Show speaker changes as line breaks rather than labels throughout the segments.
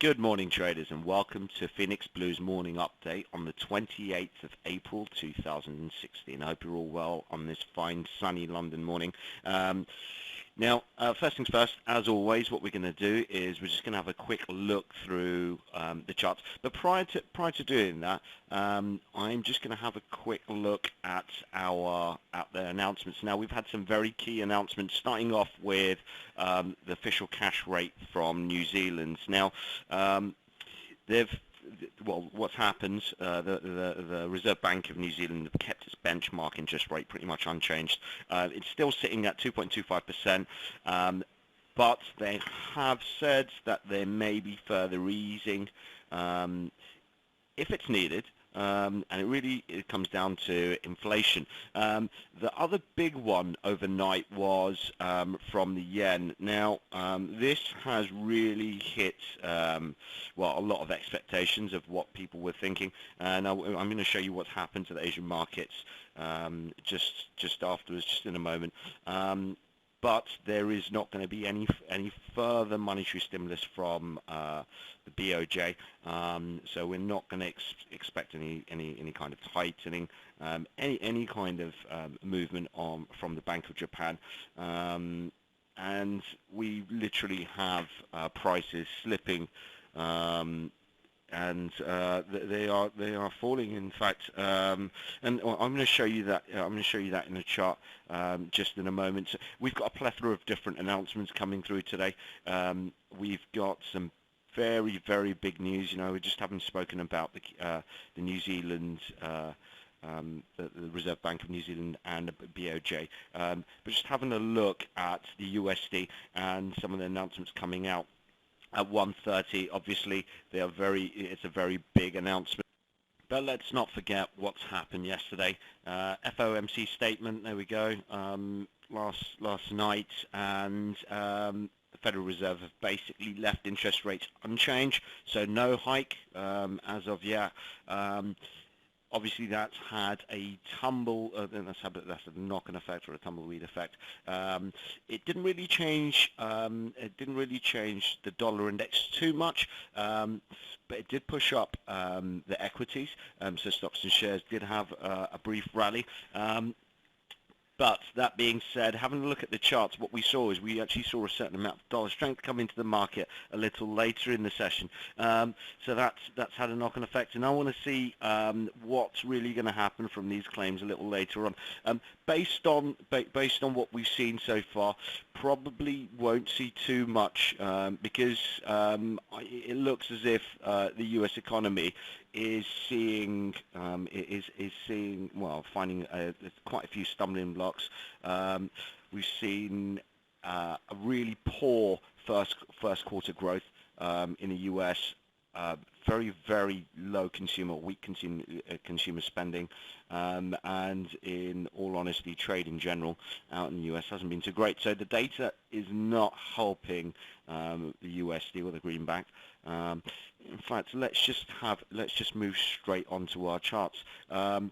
Good morning, traders, and welcome to Phoenix Blues Morning Update on the 28th of April 2016. I hope you're all well on this fine, sunny London morning. First things first, as always, what we're going to do is we're just going to have a quick look through the charts. But prior to doing that, I'm just going to have a quick look at the announcements. Now, we've had some very key announcements, starting off with the official cash rate from New Zealand. Now, what's happened, the Reserve Bank of New Zealand have kept its benchmark interest rate pretty much unchanged. It's still sitting at 2.25%, but they have said that there may be further easing if it's needed. And it comes down to inflation. The other big one overnight was from the yen. Now, this has really hit a lot of expectations of what people were thinking. Now, I'm going to show you what's happened to the Asian markets just afterwards, just in a moment. But there is not going to be any further monetary stimulus from the BOJ, so we're not going to expect any kind of tightening, any kind of movement from the Bank of Japan, and we literally have prices slipping. And they are falling, in fact, and I'm going to show you that. I'm going to show you that in a chart just in a moment. So we've got a plethora of different announcements coming through today. We've got some very, very big news. You know, we just haven't spoken about the New Zealand. The Reserve Bank of New Zealand and the BOJ, but just having a look at the USD and some of the announcements coming out. At 1:30, obviously, it's a very big announcement. But let's not forget what's happened yesterday. FOMC statement, there we go, last night, and the Federal Reserve have basically left interest rates unchanged, so no hike as of yet. Obviously, that's had a tumble. That's a knock-on effect or a tumbleweed effect. It didn't really change. It didn't really change the dollar index too much, but it did push up the equities. So stocks and shares did have a brief rally. But that being said, having a look at the charts, what we saw is we actually saw a certain amount of dollar strength come into the market a little later in the session. So that's had a knock-on effect, and I want to see what's really going to happen from these claims a little later on. Based on what we've seen so far, probably won't see too much because it looks as if the U.S. economy is seeing finding quite a few stumbling blocks. We've seen a really poor first quarter growth in the U.S. Very, very low weak consumer spending, and in all honesty, trade in general out in the US hasn't been too great. So the data is not helping the USD or the greenback. In fact, let's just move straight onto our charts.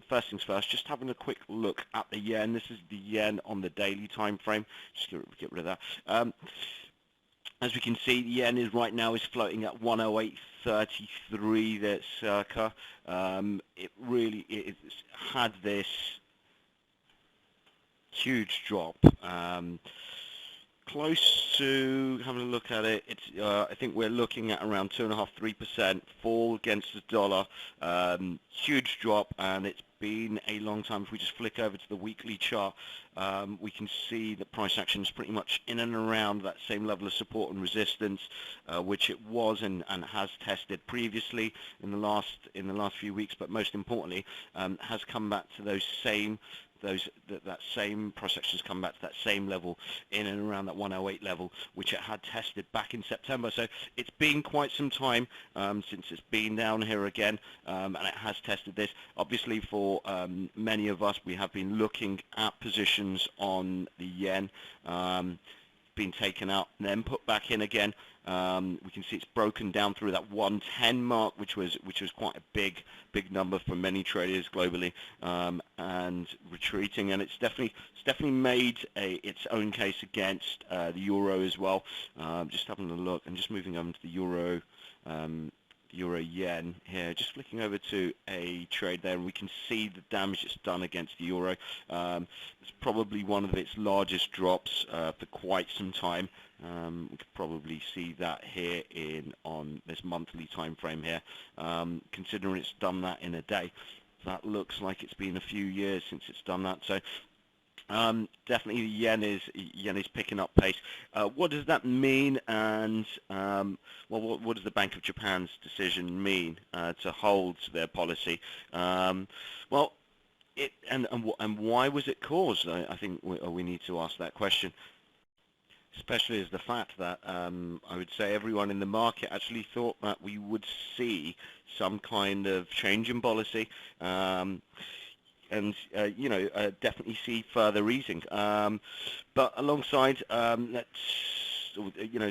First things first, just having a quick look at the yen. This is the yen on the daily time frame. Just get rid of that. As we can see, the yen is floating at 108.33 there circa. It's had this huge drop. Close to having a look at it, I think we're looking at around 2.5–3% fall against the dollar. Huge drop, and it's been a long time. If we just flick over to the weekly chart, we can see that price action is pretty much in and around that same level of support and resistance, which it was and has tested previously in the last few weeks. But most importantly, has come back to that same price actions come back to that same level in and around that 108 level, which it had tested back in September. So it's been quite some time since it's been down here again, and it has tested this. Obviously, for many of us, we have been looking at positions on the yen, been taken out and then put back in again. We can see it's broken down through that 110 mark, which was quite a big number for many traders globally, and retreating. And it's definitely made its own case against the euro as well. Just having a look and just moving over to the euro euro yen here. Just flicking over to a trade there, and we can see the damage it's done against the euro. It's probably one of its largest drops for quite some time. We could probably see that here on this monthly time frame here. Considering it's done that in a day, that looks like it's been a few years since it's done that. So definitely the yen is picking up pace. What does that mean? And well, what does the Bank of Japan's decision mean to hold their policy? Well, and why was it caused? I think we need to ask that question. Especially as the fact that I would say everyone in the market actually thought that we would see some kind of change in policy. And definitely see further easing. But alongside,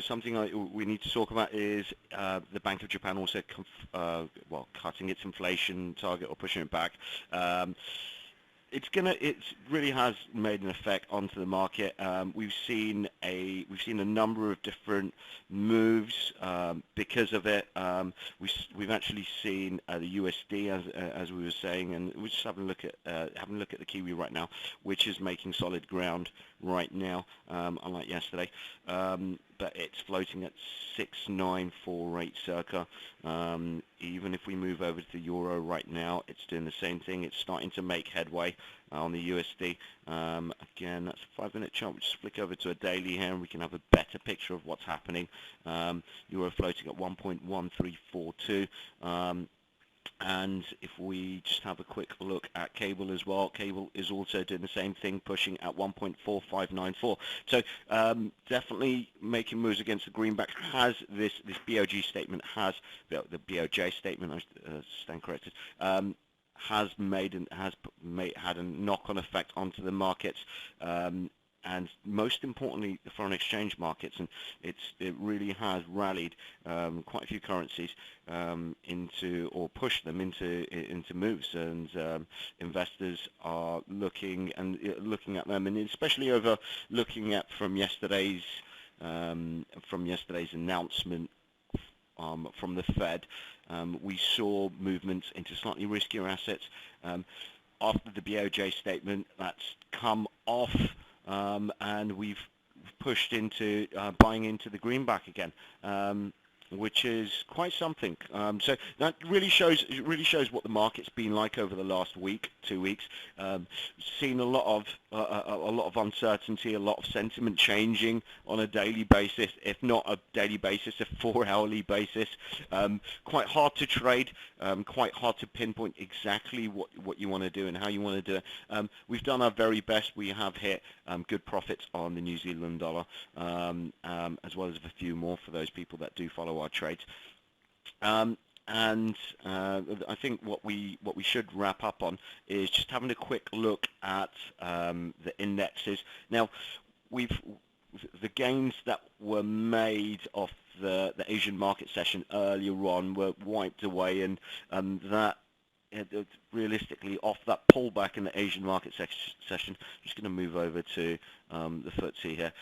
something we need to talk about is the Bank of Japan also, cutting its inflation target or pushing it back. It really has made an effect onto the market. We've seen a number of different moves because of it. We've actually seen the USD, as we were saying, and we're just having a look at the Kiwi right now, which is making solid ground right now, unlike yesterday. But it's floating at 6.948 circa. Even if we move over to the euro right now, it's doing the same thing. It's starting to make headway on the USD. Again, that's a 5-minute chart. We'll just flick over to a daily here, and we can have a better picture of what's happening. Euro floating at 1.1342. And if we just have a quick look at cable as well, cable is also doing the same thing, pushing at 1.4594. So definitely making moves against the greenback. Has this BOJ statement, the BOJ statement, I stand corrected, has had a knock-on effect onto the markets. And most importantly, the foreign exchange markets, and it really has rallied quite a few currencies pushed them into moves, and investors are looking at them, and especially looking at from yesterday's announcement from the Fed. We saw movements into slightly riskier assets after the BOJ statement. That's come off. And we've pushed into buying into the greenback again, which is quite something. So that really shows what the market's been like over the last 2 weeks. Seen a lot of uncertainty, a lot of sentiment changing on a daily basis, if not a daily basis, a 4-hourly basis. Quite hard to trade, quite hard to pinpoint exactly what you want to do and how you want to do it. We've done our very best. We have hit good profits on the New Zealand dollar, as well as a few more for those people that do follow our trades. And I think what we should wrap up on is just having a quick look at the indexes. Now, the gains that were made off the Asian market session earlier on were wiped away, and that realistically off that pullback in the Asian market session. Just going to move over to the FTSE here.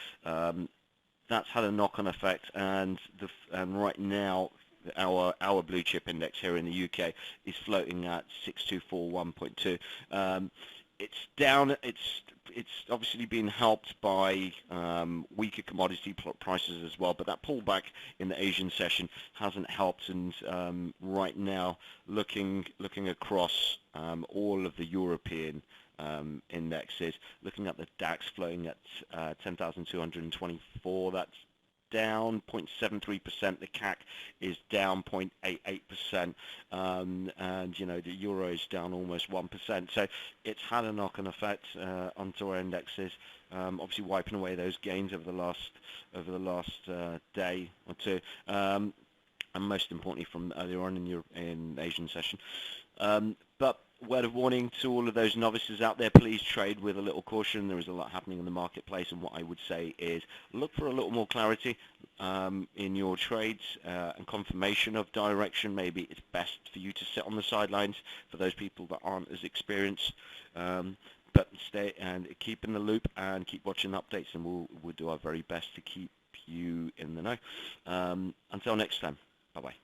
That's had a knock-on effect, and right now our blue chip index here in the UK is floating at 6241.2. It's down. It's obviously been helped by weaker commodity prices as well, but that pullback in the Asian session hasn't helped. And right now, looking across all of the European indexes, looking at the DAX floating at 10,224, that's down 0.73%. The CAC is down 0.88%, and the euro is down almost 1%. So it's had a knock-on effect onto our indexes, obviously wiping away those gains over the last day or two, and most importantly from earlier on in Asian session. But word of warning to all of those novices out there, please trade with a little caution. There is a lot happening in the marketplace, and what I would say is look for a little more clarity in your trades and confirmation of direction. Maybe it's best for you to sit on the sidelines for those people that aren't as experienced, but stay and keep in the loop and keep watching updates, and we'll do our very best to keep you in the know. Until next time, bye-bye.